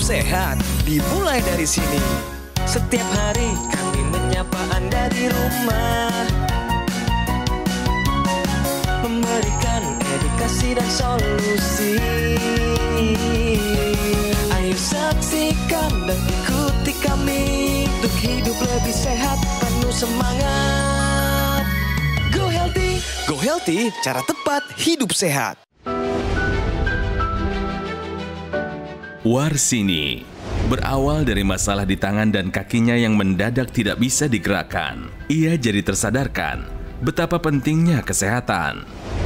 sehat dimulai dari sini. Setiap hari kami menyapa Anda di rumah, memberikan edukasi dan solusi. Ayo saksikan dan ikuti kami untuk hidup lebih sehat, penuh semangat. Go Healthy, cara tepat hidup sehat. Warsini berawal dari masalah di tangan dan kakinya yang mendadak tidak bisa digerakkan. Ia jadi tersadarkan betapa pentingnya kesehatan.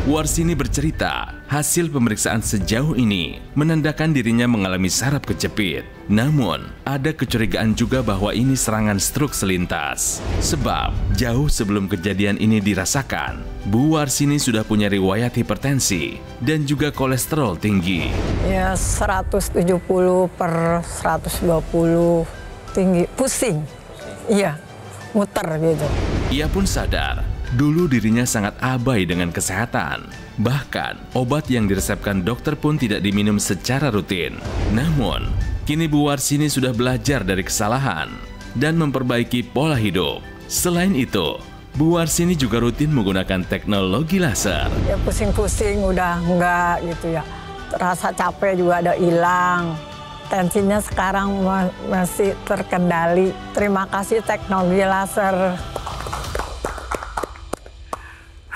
Warsini bercerita, hasil pemeriksaan sejauh ini menandakan dirinya mengalami saraf kejepit. Namun, ada kecurigaan juga bahwa ini serangan stroke selintas. Sebab, jauh sebelum kejadian ini dirasakan, Bu Warsini sudah punya riwayat hipertensi dan juga kolesterol tinggi. Ya 170/120 tinggi, pusing. Iya, muter gitu. Ia pun sadar, dulu dirinya sangat abai dengan kesehatan. Bahkan, obat yang diresepkan dokter pun tidak diminum secara rutin. Namun, kini Bu Warsini sudah belajar dari kesalahan dan memperbaiki pola hidup. Selain itu, Bu Warsini juga rutin menggunakan teknologi laser. Ya pusing-pusing udah enggak gitu ya. Rasa capek juga ada hilang. Tensinya sekarang masih terkendali. Terima kasih teknologi laser.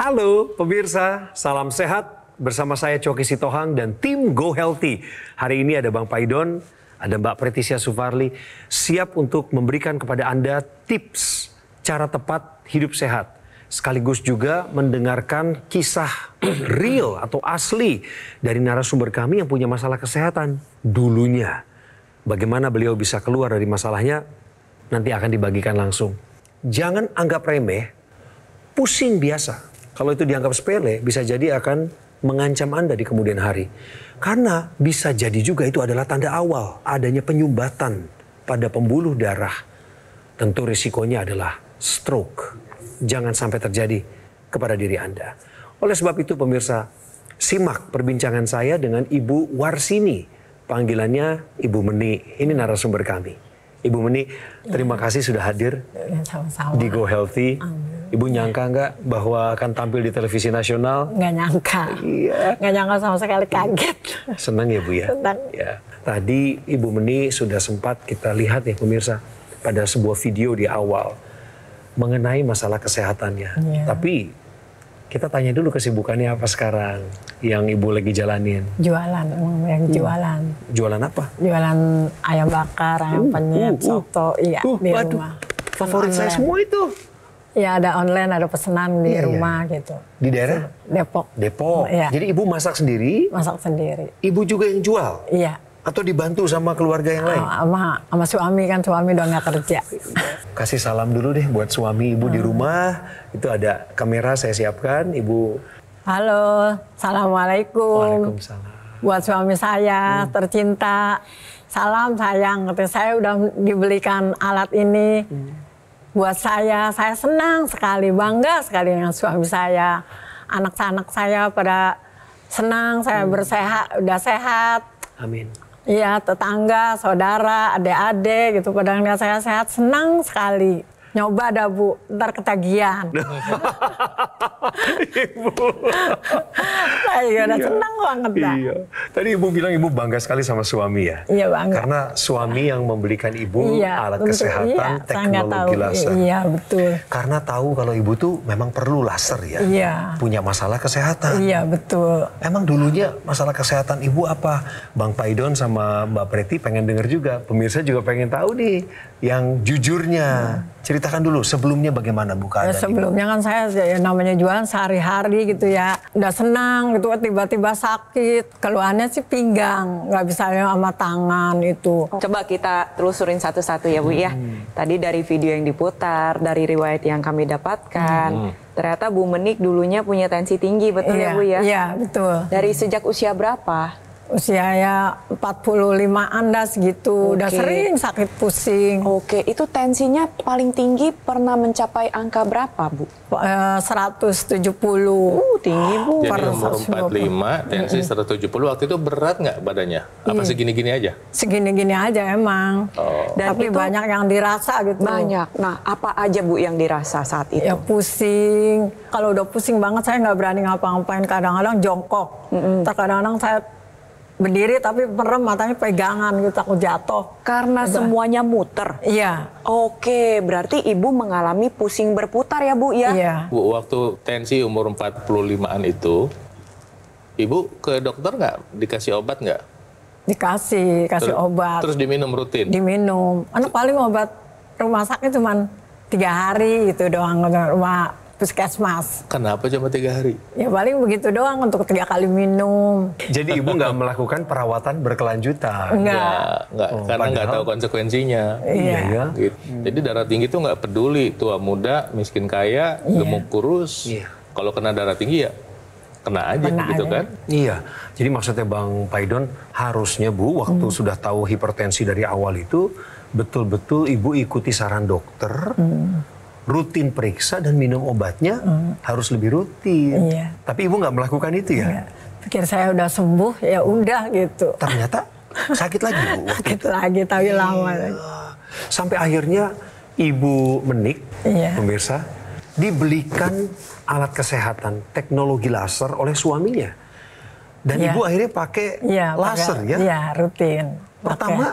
Halo pemirsa, salam sehat. Bersama saya Coki Sitohang dan tim Go Healthy. Hari ini ada Bang Paidon, ada Mbak Pretisia Sufarli, siap untuk memberikan kepada Anda tips cara tepat hidup sehat. Sekaligus juga mendengarkan kisah real atau asli dari narasumber kami yang punya masalah kesehatan dulunya. Bagaimana beliau bisa keluar dari masalahnya, nanti akan dibagikan langsung. Jangan anggap remeh, pusing biasa. Kalau itu dianggap sepele, bisa jadi akan mengancam Anda di kemudian hari. Karena bisa jadi juga itu adalah tanda awal adanya penyumbatan pada pembuluh darah. Tentu risikonya adalah stroke. Jangan sampai terjadi kepada diri Anda. Oleh sebab itu pemirsa, simak perbincangan saya dengan Ibu Warsini. Panggilannya Ibu Meni. Ini narasumber kami. Ibu Meni, terima kasih sudah hadir Sama-sama. di Go Healthy. Ibu nyangka nggak bahwa akan tampil di televisi nasional? Nggak nyangka. Iya. Nggak nyangka sama sekali, kaget. Senang ya Bu ya? Senang. Ya. Tadi Ibu Meni sudah sempat kita lihat ya pemirsa pada sebuah video di awal mengenai masalah kesehatannya. Iya. Tapi kita tanya dulu kesibukannya apa sekarang yang Ibu lagi jalanin? Jualan, emang yang jualan. Jualan apa? Jualan ayam bakar, ayam penyet, soto, iya di waduh, rumah. favorit saya Online. semua itu. Ya ada online, ada pesanan di Iya, rumah gitu. Di daerah? Depok. Depok. Iya. Jadi Ibu masak sendiri, Masak sendiri. Ibu juga yang jual? Iya. Atau dibantu sama keluarga yang lain? Sama suami, kan suami udah nggak kerja. Kasih salam dulu deh buat suami Ibu di rumah. Itu ada kamera saya siapkan, Ibu. Halo, Assalamualaikum. Waalaikumsalam. Buat suami saya tercinta, salam sayang. Saya udah dibelikan alat ini. Buat saya senang sekali, bangga sekali dengan suami saya. Anak-anak saya pada senang, saya udah sehat. Amin. Iya, tetangga, saudara, adik-adik gitu. Pada ngeliat saya sehat, senang sekali. Nyoba dah Bu, ntar ketagihan. Ibu. Saya udah senang banget dah. Iya. Tadi Ibu bilang Ibu bangga sekali sama suami ya? Iya bangga. Karena suami yang membelikan Ibu alat tentu, kesehatan, saya nggak tahu. teknologi laser. Iya, betul. Karena tahu kalau Ibu tuh memang perlu laser ya? Iya. Punya masalah kesehatan. Iya, betul. Emang dulunya masalah kesehatan Ibu apa? Bang Paidon sama Mbak Preti pengen denger juga. Pemirsa juga pengen tahu nih yang jujurnya. Ceritakan dulu sebelumnya bagaimana Bu keadaan Ibu? Sebelumnya kan saya ya, namanya jualan sehari-hari gitu ya. Udah senang gitu, tiba-tiba sakit. Keluhannya sih pinggang, nggak bisa sama tangan itu. Coba kita telusurin satu-satu ya Bu ya. Tadi dari video yang diputar, dari riwayat yang kami dapatkan. Ternyata Bu Menik dulunya punya tensi tinggi, betul ya Bu ya? Iya, betul. Dari sejak usia berapa? Usia ya 45-an dah segitu. Udah Oke. sering sakit pusing. Oke, itu tensinya paling tinggi pernah mencapai angka berapa, Bu? 170. Tinggi, Bu. Jadi Per umur 45, 120. tensi 170, waktu itu berat nggak badannya? Apa segini-gini aja? Segini-gini aja emang. Dan Tapi itu banyak yang dirasa gitu. banyak. Nah, apa aja, Bu, yang dirasa saat itu? Ya pusing. Kalau udah pusing banget saya nggak berani ngapa-ngapain. Kadang-kadang jongkok. Terkadang saya berdiri tapi merem, matanya pegangan gitu, takut jatuh. Karena Udah. semuanya muter. Iya. Oke, berarti Ibu mengalami pusing berputar ya, Bu, ya? Iya. Bu, waktu tensi umur 45-an itu, Ibu ke dokter nggak? Dikasih obat nggak? Kasih obat. Terus diminum rutin? Diminum. Anak paling obat rumah sakit cuman 3 hari gitu doang, rumah puskesmas. Kenapa cuma 3 hari? Ya paling begitu doang untuk 3 kali minum. Jadi ibu nggak melakukan perawatan berkelanjutan? Enggak. Nggak, karena nggak padahal- tahu konsekuensinya. Iya. ya. Gitu. Jadi darah tinggi itu nggak peduli tua muda, miskin kaya, gemuk kurus. Iya. Kalau kena darah tinggi ya kena aja Kena gitu aja. kan? Iya, jadi maksudnya Bang Paidon harusnya Bu, waktu sudah tahu hipertensi dari awal itu, betul-betul Ibu ikuti saran dokter, rutin periksa dan minum obatnya harus lebih rutin. Iya. Tapi Ibu nggak melakukan itu ya? Ya, pikir saya udah sembuh, ya udah gitu. Ternyata sakit lagi Bu waktu Sakit itu. lagi, tapi lama. Sampai akhirnya Ibu menik, Iya. pemirsa, dibelikan alat kesehatan teknologi laser oleh suaminya. Dan Iya. Ibu akhirnya pakai Iya, laser pakai- ya? Iya, rutin. Pertama,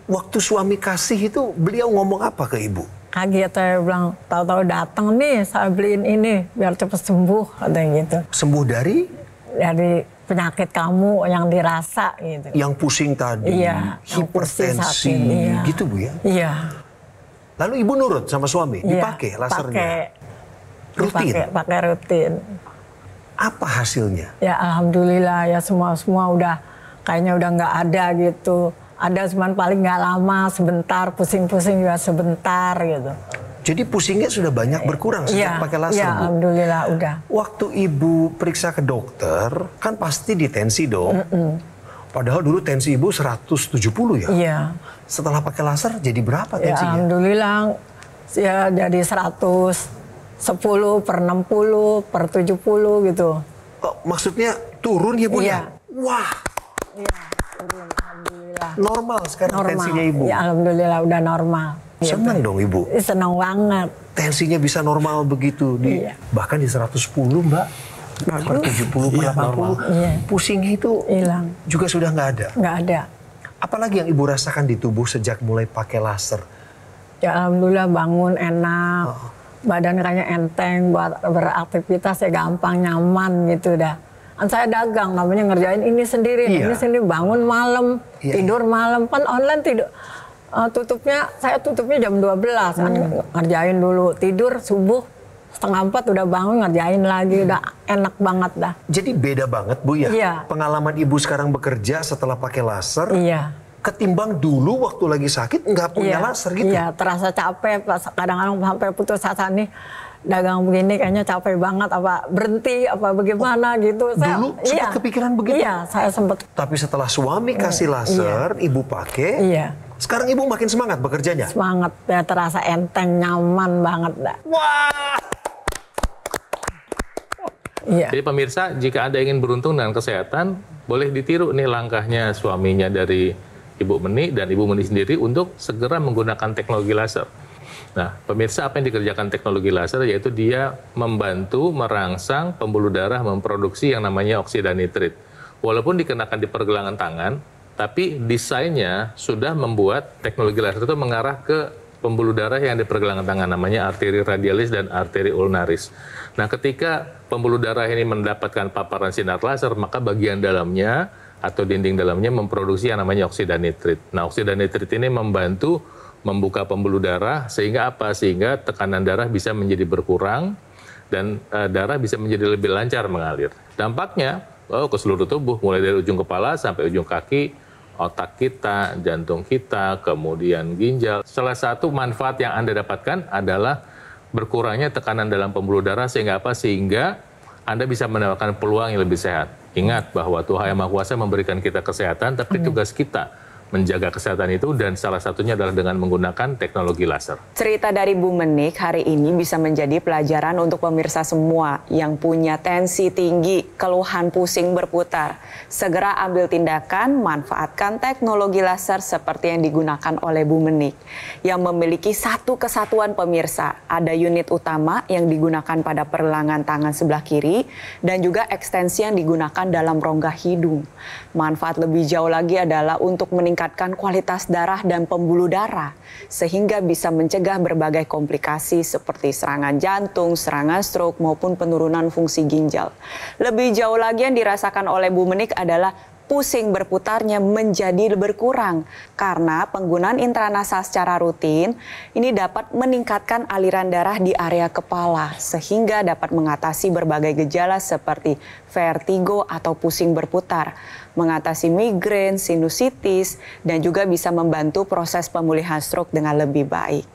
waktu suami kasih itu beliau ngomong apa ke Ibu? Kaget, saya bilang, tahu-tahu datang nih, saya beliin ini biar cepat sembuh, katanya gitu. Sembuh dari Dari penyakit kamu yang dirasa gitu. yang pusing tadi, Iya, yang pusing hipertensi, sakit, iya. gitu Bu ya? Iya. Lalu Ibu nurut sama suami, iya, dipakai lasernya? pakai. Rutin? Pakai rutin. Apa hasilnya? Ya alhamdulillah ya semua udah kayaknya udah nggak ada gitu. Ada cuman paling nggak lama, sebentar, pusing-pusing juga sebentar gitu. Jadi pusingnya sudah banyak berkurang sejak pakai laser Iya, Bu? alhamdulillah udah. Waktu Ibu periksa ke dokter, kan pasti ditensi dong. Padahal dulu tensi Ibu 170 ya? Iya. Setelah pakai laser jadi berapa Ya tensinya? alhamdulillah ya jadi 110 per 60 per 70 gitu. Oh, maksudnya turun ya Bu ya? Iya. Wah, Iya, turun, alhamdulillah. normal sekarang Normal. tensinya Ibu? Ya alhamdulillah udah normal. Senang dong Ibu? Senang banget. Tensinya bisa normal begitu, Iya. bahkan di 110 Mbak. Per 70, per 80. Iya. Pusingnya itu Hilang. juga sudah nggak ada. Nggak ada. Apalagi yang Ibu rasakan di tubuh sejak mulai pakai laser? Ya alhamdulillah bangun enak. Badan kayaknya enteng buat beraktivitas ya gampang, nyaman gitu dah. Kan saya dagang namanya ngerjain ini sendiri, Iya. ini sendiri, bangun malam, Iya, tidur malam. Kan online tidur. Saya tutupnya jam 12 kan, ngerjain dulu, tidur subuh 3:30 udah bangun ngerjain lagi, udah enak banget dah. Jadi beda banget Bu ya? Iya. Pengalaman Ibu sekarang bekerja setelah pakai laser, Iya. ketimbang dulu waktu lagi sakit nggak punya laser gitu? Iya, terasa capek, kadang-kadang sampai putus asa nih, dagang begini kayaknya capek banget, apa berhenti, apa bagaimana gitu. Dulu sempat kepikiran begitu? Iya, saya sempat. Tapi setelah suami kasih laser, Ibu pakai, Iya, sekarang Ibu makin semangat bekerjanya? semangat, ya terasa enteng, nyaman banget dah. Wah! Iya, Jadi pemirsa, jika Anda ingin beruntung dengan kesehatan, boleh ditiru nih langkahnya suaminya dari Ibu Meni dan Ibu Meni sendiri untuk segera menggunakan teknologi laser. Nah, pemirsa, apa yang dikerjakan teknologi laser yaitu dia membantu merangsang pembuluh darah memproduksi yang namanya oksida nitrit. Walaupun dikenakan di pergelangan tangan, tapi desainnya sudah membuat teknologi laser itu mengarah ke pembuluh darah yang di pergelangan tangan, namanya arteri radialis dan arteri ulnaris. Nah, ketika pembuluh darah ini mendapatkan paparan sinar laser, maka bagian dalamnya atau dinding dalamnya memproduksi yang namanya oksida nitrit. Nah, oksida nitrit ini membantu membuka pembuluh darah sehingga apa? Sehingga tekanan darah bisa menjadi berkurang dan darah bisa menjadi lebih lancar mengalir. Dampaknya ke seluruh tubuh, mulai dari ujung kepala sampai ujung kaki, otak kita, jantung kita, kemudian ginjal. Salah satu manfaat yang Anda dapatkan adalah berkurangnya tekanan dalam pembuluh darah sehingga apa? Sehingga Anda bisa mendapatkan peluang yang lebih sehat. Ingat bahwa Tuhan Yang Maha Kuasa memberikan kita kesehatan, tapi tugas kita menjaga kesehatan itu, dan salah satunya adalah dengan menggunakan teknologi laser. Cerita dari Bu Menik hari ini bisa menjadi pelajaran untuk pemirsa semua yang punya tensi tinggi, keluhan pusing berputar. Segera ambil tindakan, manfaatkan teknologi laser seperti yang digunakan oleh Bu Menik. Yang memiliki satu kesatuan pemirsa, ada unit utama yang digunakan pada pergelangan tangan sebelah kiri, dan juga ekstensi yang digunakan dalam rongga hidung. Manfaat lebih jauh lagi adalah untuk meningkatkan kualitas darah dan pembuluh darah, sehingga bisa mencegah berbagai komplikasi seperti serangan jantung, serangan stroke, maupun penurunan fungsi ginjal. Lebih jauh lagi yang dirasakan oleh Bu Menik adalah pusing berputarnya menjadi berkurang karena penggunaan intranasal secara rutin ini dapat meningkatkan aliran darah di area kepala sehingga dapat mengatasi berbagai gejala seperti vertigo atau pusing berputar, mengatasi migrain, sinusitis, dan juga bisa membantu proses pemulihan stroke dengan lebih baik.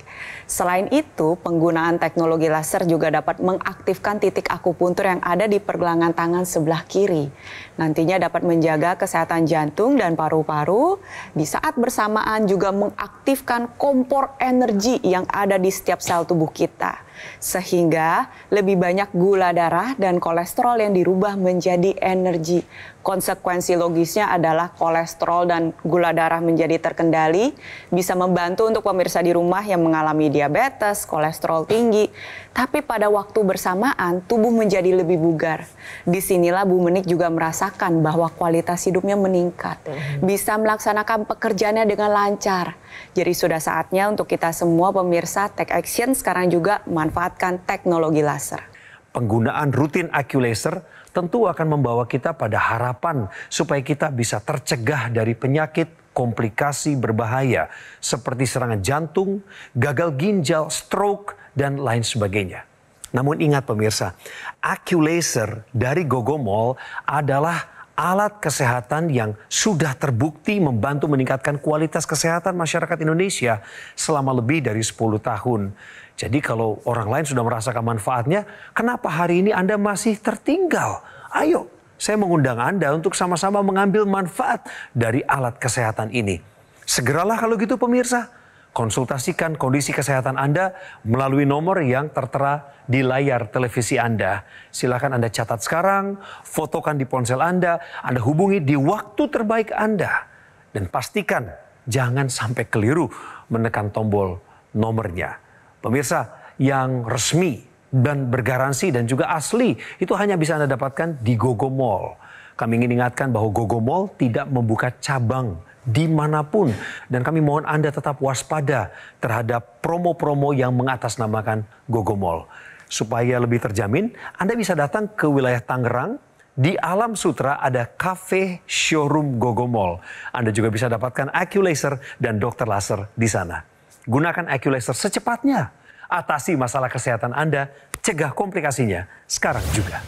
Selain itu, penggunaan teknologi laser juga dapat mengaktifkan titik akupuntur yang ada di pergelangan tangan sebelah kiri. Nantinya dapat menjaga kesehatan jantung dan paru-paru, di saat bersamaan juga mengaktifkan kompor energi yang ada di setiap sel tubuh kita. Sehingga lebih banyak gula darah dan kolesterol yang dirubah menjadi energi. Konsekuensi logisnya adalah kolesterol dan gula darah menjadi terkendali, bisa membantu untuk pemirsa di rumah yang mengalami diabetes, kolesterol tinggi, tapi pada waktu bersamaan tubuh menjadi lebih bugar. Disinilah Bu Menik juga merasakan bahwa kualitas hidupnya meningkat, bisa melaksanakan pekerjaannya dengan lancar. Jadi sudah saatnya untuk kita semua pemirsa take action sekarang juga manfaatkan teknologi laser. Penggunaan rutin AccuLaser tentu akan membawa kita pada harapan supaya kita bisa tercegah dari penyakit komplikasi berbahaya seperti serangan jantung, gagal ginjal, stroke, dan lain sebagainya. Namun ingat pemirsa, AccuLaser dari Gogomol adalah alat kesehatan yang sudah terbukti membantu meningkatkan kualitas kesehatan masyarakat Indonesia selama lebih dari 10 tahun. Jadi kalau orang lain sudah merasakan manfaatnya, kenapa hari ini Anda masih tertinggal? Ayo, saya mengundang Anda untuk sama-sama mengambil manfaat dari alat kesehatan ini. Segeralah kalau gitu pemirsa, konsultasikan kondisi kesehatan Anda melalui nomor yang tertera di layar televisi Anda. Silakan Anda catat sekarang, fotokan di ponsel Anda hubungi di waktu terbaik Anda. Dan pastikan jangan sampai keliru menekan tombol nomornya. Pemirsa, yang resmi dan bergaransi dan juga asli itu hanya bisa Anda dapatkan di Gogomol. Kami ingin ingatkan bahwa Gogomol tidak membuka cabang dimanapun. Dan kami mohon Anda tetap waspada terhadap promo-promo yang mengatasnamakan Gogomol. Supaya lebih terjamin, Anda bisa datang ke wilayah Tangerang. Di Alam Sutra ada cafe showroom Gogomol. Anda juga bisa dapatkan AccuLaser dan dokter laser di sana. Gunakan AccuLaser secepatnya. Atasi masalah kesehatan Anda, cegah komplikasinya sekarang juga.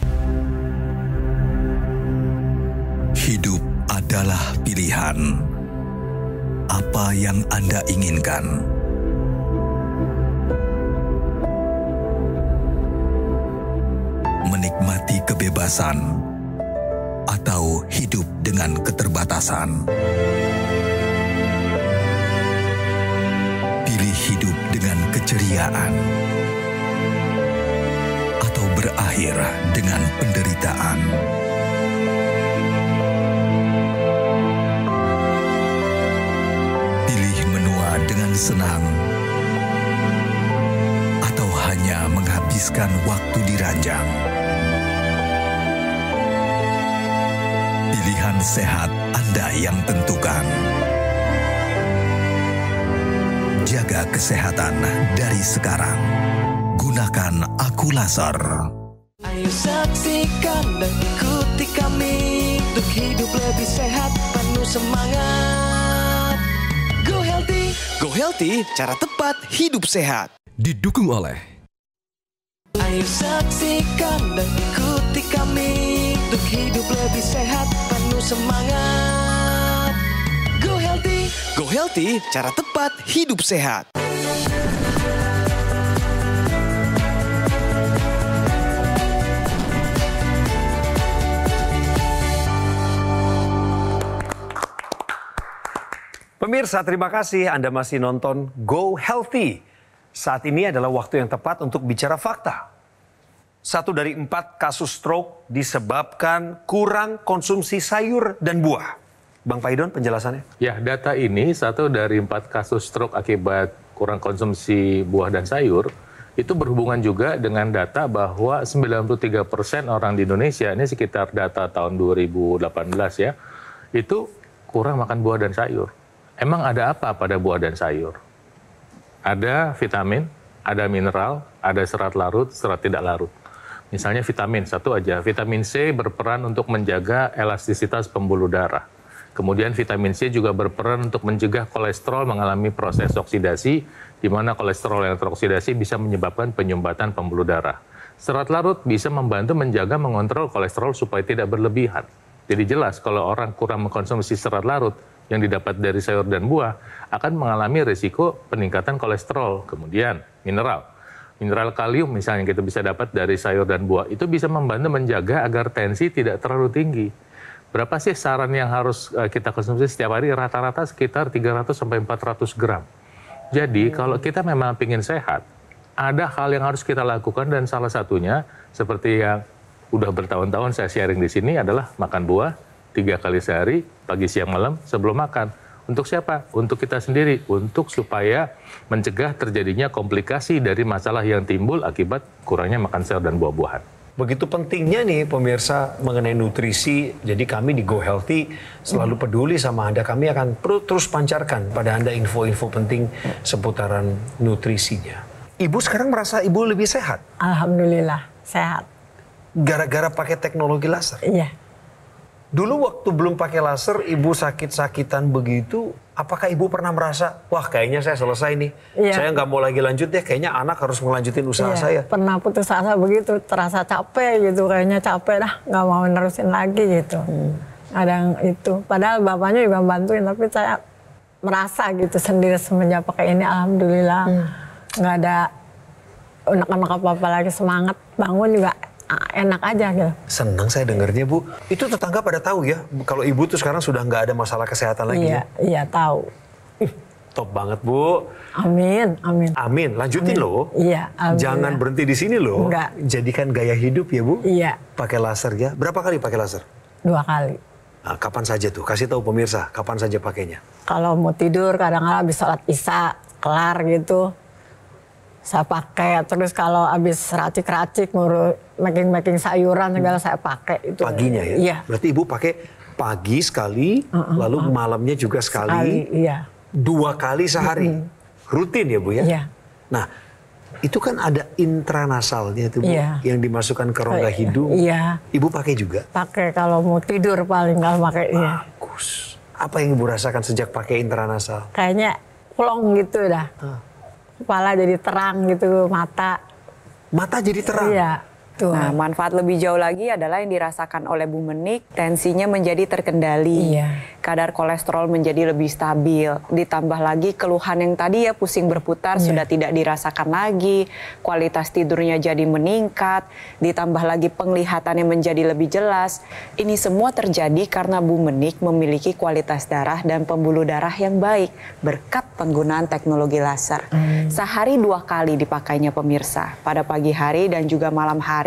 Hidup adalah pilihan. Apa yang Anda inginkan? Menikmati kebebasan atau hidup dengan keterbatasan? Pilih hidup dengan keceriaan atau berakhir dengan penderitaan. Pilih menua dengan senang atau hanya menghabiskan waktu di ranjang. Pilihan sehat Anda yang tentukan. Jaga kesehatan dari sekarang. Gunakan AccuLaser. Ayo saksikan dan ikuti kami untuk hidup lebih sehat, penuh semangat. Go Healthy. Go Healthy, cara tepat hidup sehat. Didukung oleh Ayo saksikan dan ikuti kami untuk hidup lebih sehat, penuh semangat. Go Healthy. Go Healthy, cara tepat hidup sehat. Pemirsa, terima kasih Anda masih nonton Go Healthy. Saat ini adalah waktu yang tepat untuk bicara fakta. 1 dari 4 kasus stroke disebabkan kurang konsumsi sayur dan buah. Bang Paidon, penjelasannya? Ya, data ini 1 dari 4 kasus stroke akibat kurang konsumsi buah dan sayur, itu berhubungan juga dengan data bahwa 93% orang di Indonesia, ini sekitar data tahun 2018 ya, itu kurang makan buah dan sayur. Emang ada apa pada buah dan sayur? Ada vitamin, ada mineral, ada serat larut, serat tidak larut. Misalnya vitamin, satu aja. Vitamin C berperan untuk menjaga elastisitas pembuluh darah. Kemudian vitamin C juga berperan untuk mencegah kolesterol mengalami proses oksidasi, di mana kolesterol yang teroksidasi bisa menyebabkan penyumbatan pembuluh darah. Serat larut bisa membantu menjaga mengontrol kolesterol supaya tidak berlebihan. Jadi jelas kalau orang kurang mengkonsumsi serat larut yang didapat dari sayur dan buah akan mengalami risiko peningkatan kolesterol. Kemudian mineral. Mineral kalium misalnya kita bisa dapat dari sayur dan buah. Itu bisa membantu menjaga agar tensi tidak terlalu tinggi. Berapa sih saran yang harus kita konsumsi setiap hari? Rata-rata sekitar 300-400 gram. Jadi kalau kita memang ingin sehat, ada hal yang harus kita lakukan dan salah satunya seperti yang udah bertahun-tahun saya sharing di sini adalah makan buah 3 kali sehari, pagi, siang, malam, sebelum makan. Untuk siapa? Untuk kita sendiri, untuk supaya mencegah terjadinya komplikasi dari masalah yang timbul akibat kurangnya makan sayur dan buah-buahan. Begitu pentingnya nih pemirsa mengenai nutrisi, jadi kami di Go Healthy selalu peduli sama Anda. Kami akan terus pancarkan pada Anda info-info penting seputaran nutrisinya. Ibu sekarang merasa ibu lebih sehat? Alhamdulillah, sehat. Gara-gara pakai teknologi laser? Iya. Dulu waktu belum pakai laser, ibu sakit-sakitan begitu, apakah ibu pernah merasa, wah kayaknya saya selesai nih, saya nggak mau lagi lanjut deh, kayaknya anak harus melanjutin usaha saya. Pernah putus asa begitu, terasa capek gitu, kayaknya capek dah, nggak mau nerusin lagi gitu. Ada yang itu, padahal bapaknya juga bantuin, tapi saya merasa gitu sendiri semenjak pakai ini, alhamdulillah, nggak ada unek-unek apa-apa lagi, semangat bangun juga enak aja gitu. Senang saya dengarnya Bu. Itu tetangga pada tahu ya kalau ibu tuh sekarang sudah nggak ada masalah kesehatan lagi. Iya, iya tahu. Top banget Bu. Amin, amin. Amin, lanjutin loh. Iya, jangan berhenti di sini loh. Enggak. Jadikan gaya hidup ya Bu. Iya. Pakai laser ya. Berapa kali pakai laser? 2 kali. Nah, kapan saja tuh? Kasih tahu pemirsa, kapan saja pakainya? Kalau mau tidur kadang-kadang habis sholat isya kelar gitu. Saya pakai, terus kalau habis racik-racik, making sayuran segala saya pakai itu. Paginya ya? Iya. Berarti ibu pakai pagi sekali, lalu malamnya juga sekali. Iya. 2 kali sehari. Rutin ya Bu ya? Iya. Nah, itu kan ada intranasalnya tuh Bu, yang dimasukkan ke rongga hidung. Iya. Ibu pakai juga? Pakai kalau mau tidur paling kalau pakai. Bagus. Apa yang Ibu rasakan sejak pakai intranasal? Kayaknya plong gitu dah. Kepala jadi terang gitu, mata. Mata jadi terang? Iya. Tuh. Nah, manfaat lebih jauh lagi adalah yang dirasakan oleh Bu Menik, tensinya menjadi terkendali, kadar kolesterol menjadi lebih stabil, ditambah lagi keluhan yang tadi ya pusing berputar sudah tidak dirasakan lagi, kualitas tidurnya jadi meningkat, ditambah lagi penglihatannya menjadi lebih jelas. Ini semua terjadi karena Bu Menik memiliki kualitas darah dan pembuluh darah yang baik berkat penggunaan teknologi laser. Sehari 2 kali dipakainya pemirsa, pada pagi hari dan juga malam hari.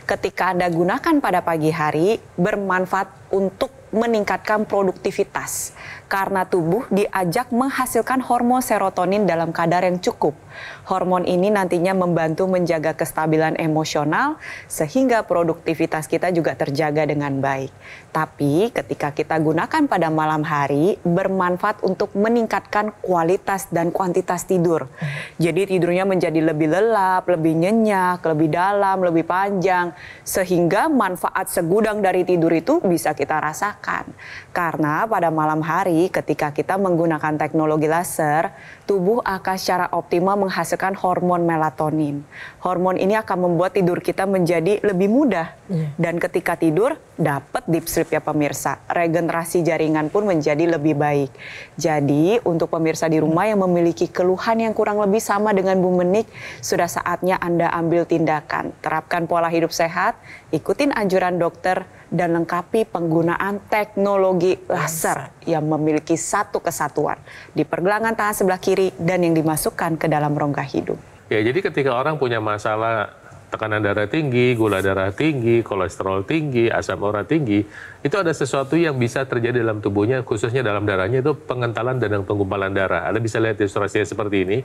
Ketika Anda gunakan pada pagi hari, bermanfaat untuk meningkatkan produktivitas karena tubuh diajak menghasilkan hormon serotonin dalam kadar yang cukup. Hormon ini nantinya membantu menjaga kestabilan emosional sehingga produktivitas kita juga terjaga dengan baik. Tapi ketika kita gunakan pada malam hari, bermanfaat untuk meningkatkan kualitas dan kuantitas tidur. Jadi tidurnya menjadi lebih lelap, lebih nyenyak, lebih dalam, lebih panjang, sehingga manfaat segudang dari tidur itu bisa kita rasakan. Karena pada malam hari ketika kita menggunakan teknologi laser, tubuh akan secara optimal menghasilkan hormon melatonin. Hormon ini akan membuat tidur kita menjadi lebih mudah. Dan ketika tidur, dapat deep sleep ya pemirsa. Regenerasi jaringan pun menjadi lebih baik. Jadi untuk pemirsa di rumah yang memiliki keluhan yang kurang lebih sama dengan Bu Menik, sudah saatnya Anda ambil tindakan. Terapkan pola hidup sehat, ikutin anjuran dokter, dan lengkapi penggunaan teknologi laser yang memiliki satu kesatuan di pergelangan tangan sebelah kiri dan yang dimasukkan ke dalam rongga hidung. Ya, jadi ketika orang punya masalah tekanan darah tinggi, gula darah tinggi, kolesterol tinggi, asam urat tinggi, itu ada sesuatu yang bisa terjadi dalam tubuhnya, khususnya dalam darahnya, itu pengentalan dan penggumpalan darah. Anda bisa lihat ilustrasinya seperti ini,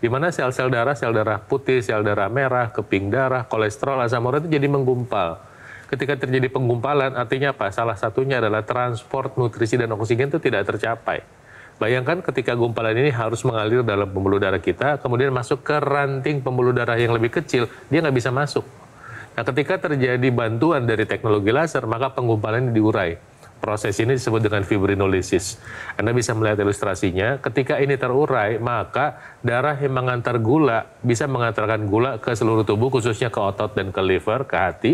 di mana sel darah putih, sel darah merah, keping darah, kolesterol, asam urat itu jadi menggumpal. Ketika terjadi penggumpalan, artinya apa? Salah satunya adalah transport nutrisi dan oksigen itu tidak tercapai. Bayangkan ketika gumpalan ini harus mengalir dalam pembuluh darah kita, kemudian masuk ke ranting pembuluh darah yang lebih kecil, dia nggak bisa masuk. Nah, ketika terjadi bantuan dari teknologi laser, maka penggumpalan ini diurai. Proses ini disebut dengan fibrinolisis. Anda bisa melihat ilustrasinya, ketika ini terurai, maka darah yang mengantar gula bisa mengantarkan gula ke seluruh tubuh, khususnya ke otot dan ke liver, ke hati,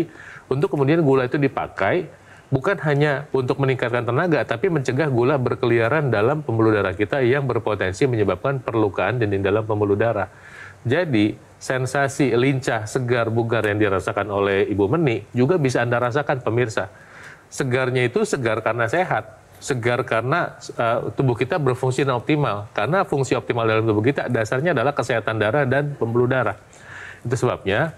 untuk kemudian gula itu dipakai bukan hanya untuk meningkatkan tenaga, tapi mencegah gula berkeliaran dalam pembuluh darah kita yang berpotensi menyebabkan perlukaan di dalam pembuluh darah. Jadi, sensasi lincah, segar, bugar yang dirasakan oleh Ibu Meni juga bisa Anda rasakan, pemirsa. Segarnya itu segar karena sehat, segar karena tubuh kita berfungsi optimal. Karena fungsi optimal dalam tubuh kita dasarnya adalah kesehatan darah dan pembuluh darah. Itu sebabnya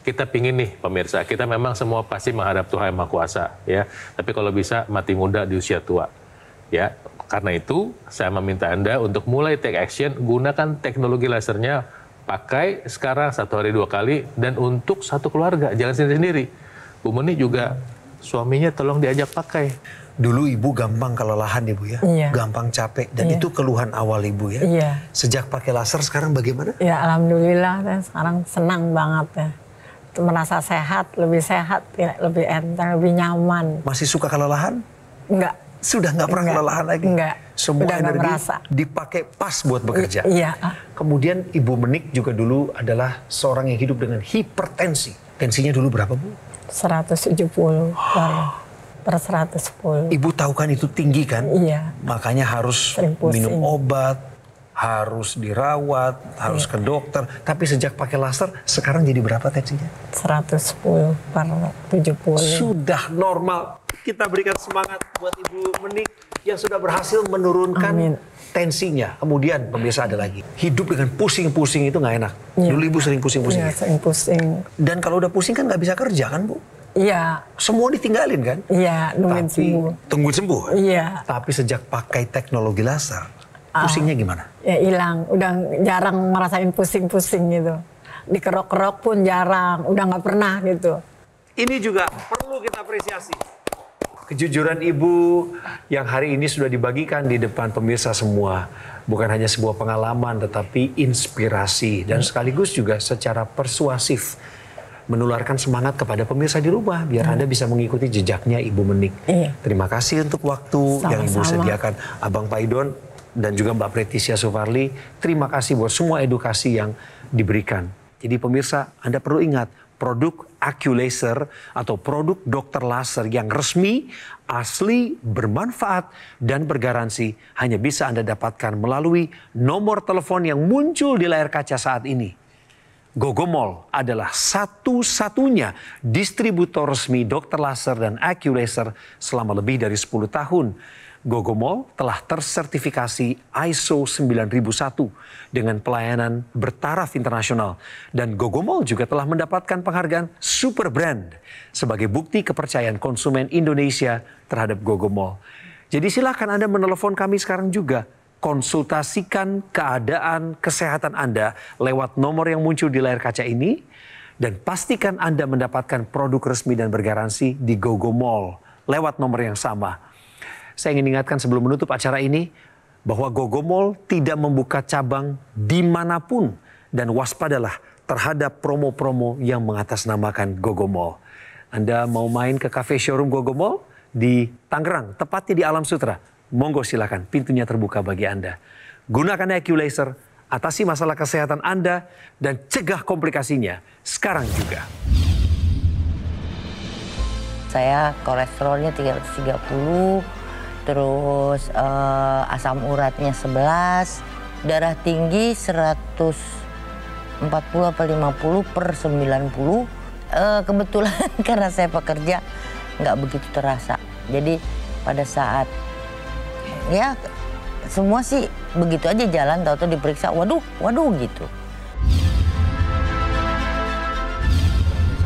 kita pingin nih pemirsa, kita memang semua pasti menghadap Tuhan Yang Maha Kuasa, ya. Tapi kalau bisa mati muda di usia tua, ya. Karena itu saya meminta Anda untuk mulai take action, gunakan teknologi lasernya, pakai sekarang 1 hari 2 kali, dan untuk satu keluarga, jangan sendiri-sendiri. Bu Meni juga suaminya tolong diajak pakai. Dulu Ibu gampang kelelahan Ibu ya, Iya. gampang capek, dan Iya. itu keluhan awal Ibu ya. Iya. Sejak pakai laser sekarang bagaimana? Ya alhamdulillah, saya sekarang senang banget ya. Merasa sehat, lebih lebih enteng, lebih nyaman. Masih suka kelelahan? Enggak. Sudah nggak pernah Enggak. kelelahan lagi? Enggak. Semua Udah nggak energi merasa. dipakai pas buat bekerja? Iya. Kemudian Ibu Menik juga dulu adalah seorang yang hidup dengan hipertensi. Tensinya dulu berapa Bu? 170 per 110. Ibu tahu kan itu tinggi kan? Iya. Makanya harus Sering pusing. minum obat, harus dirawat, harus ke dokter. Tapi sejak pakai laser, sekarang jadi berapa tensinya? 110 per 70. Sudah normal. Kita berikan semangat buat Ibu Menik yang sudah berhasil menurunkan Amin. tensinya. Kemudian pemirsa ada lagi. Hidup dengan pusing-pusing itu nggak enak. Iya. Dulu Ibu sering pusing-pusing. Iya, sering pusing. Dan kalau udah pusing kan nggak bisa kerja kan Bu? Iya. Semua ditinggalin kan? Iya, nungguin sembuh. Tungguin sembuh. Iya. Tapi sejak pakai teknologi laser, pusingnya gimana? Ya hilang, udah jarang ngerasain pusing-pusing gitu. Dikerok-kerok pun jarang, udah nggak pernah gitu. Ini juga perlu kita apresiasi. Kejujuran Ibu yang hari ini sudah dibagikan di depan pemirsa semua. Bukan hanya sebuah pengalaman, tetapi inspirasi. Dan sekaligus juga secara persuasif menularkan semangat kepada pemirsa di rumah. Biar Anda bisa mengikuti jejaknya Ibu Menik. Iya. Terima kasih untuk waktu yang Ibu Sama-sama. sediakan. Abang Paidon dan juga Mbak Preticia Sufarli, terima kasih buat semua edukasi yang diberikan. Jadi pemirsa, Anda perlu ingat, produk AccuLaser atau produk dokter laser yang resmi, asli, bermanfaat, dan bergaransi hanya bisa Anda dapatkan melalui nomor telepon yang muncul di layar kaca saat ini. Gogomall adalah satu-satunya distributor resmi dokter laser dan AccuLaser selama lebih dari 10 tahun. Gogomall telah tersertifikasi ISO 9001 dengan pelayanan bertaraf internasional. Dan Gogomall juga telah mendapatkan penghargaan Super Brand sebagai bukti kepercayaan konsumen Indonesia terhadap Gogomall. Jadi silakan Anda menelepon kami sekarang juga. Konsultasikan keadaan kesehatan Anda lewat nomor yang muncul di layar kaca ini. Dan pastikan Anda mendapatkan produk resmi dan bergaransi di Gogomall lewat nomor yang sama. Saya ingin ingatkan sebelum menutup acara ini bahwa Gogomall tidak membuka cabang dimanapun, dan waspadalah terhadap promo-promo yang mengatasnamakan Gogomall. Anda mau main ke cafe showroom Gogomall di Tangerang, tepatnya di Alam Sutra? Monggo silakan, pintunya terbuka bagi Anda. Gunakan AccuLaser, atasi masalah kesehatan Anda, dan cegah komplikasinya sekarang juga. Saya kolesterolnya 330, terus asam uratnya 11, darah tinggi 140 apa 50 per 90. Kebetulan karena saya pekerja nggak begitu terasa. Jadi pada saat ya semua sih begitu aja jalan, tahu-tahu diperiksa, waduh gitu.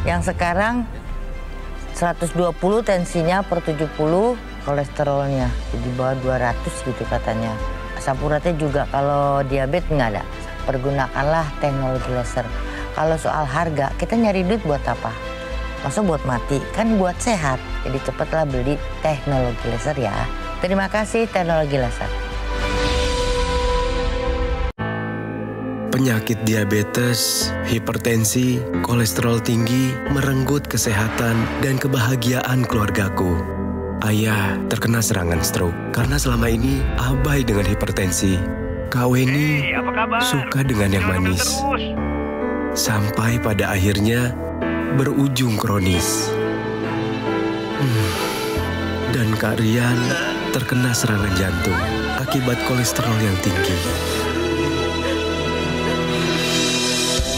Yang sekarang 120 tensinya per 70, kolesterolnya di bawah 200 gitu katanya. Asam uratnya juga kalau diabetes nggak ada. Pergunakanlah teknologi laser. Kalau soal harga, kita nyari duit buat apa? Masa buat mati? Kan buat sehat. Jadi cepatlah beli teknologi laser ya. Terima kasih teknologi laser. Penyakit diabetes, hipertensi, kolesterol tinggi merenggut kesehatan dan kebahagiaan keluargaku. Ayah terkena serangan stroke karena selama ini abai dengan hipertensi. Kak Weni suka dengan yang manis. Sampai pada akhirnya berujung kronis. Dan Kak Rian terkena serangan jantung akibat kolesterol yang tinggi.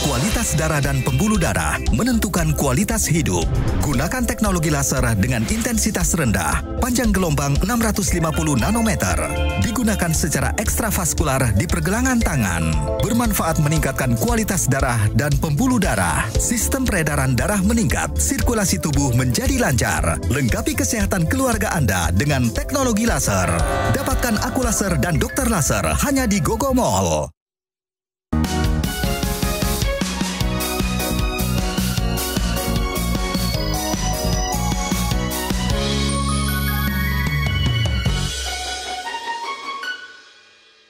Kualitas darah dan pembuluh darah menentukan kualitas hidup. Gunakan teknologi laser dengan intensitas rendah, panjang gelombang 650 nanometer. Digunakan secara ekstravaskular di pergelangan tangan. Bermanfaat meningkatkan kualitas darah dan pembuluh darah. Sistem peredaran darah meningkat, sirkulasi tubuh menjadi lancar. Lengkapi kesehatan keluarga Anda dengan teknologi laser. Dapatkan Aku Laser dan Dokter Laser hanya di Gogo Mall.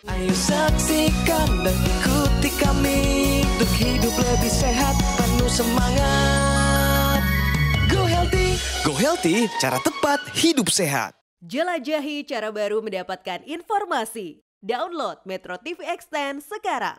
Ayo saksikan dan ikuti kami untuk hidup lebih sehat, penuh semangat. Go Healthy. Go Healthy, cara tepat hidup sehat. Jelajahi cara baru mendapatkan informasi. Download Metro TV Extend sekarang.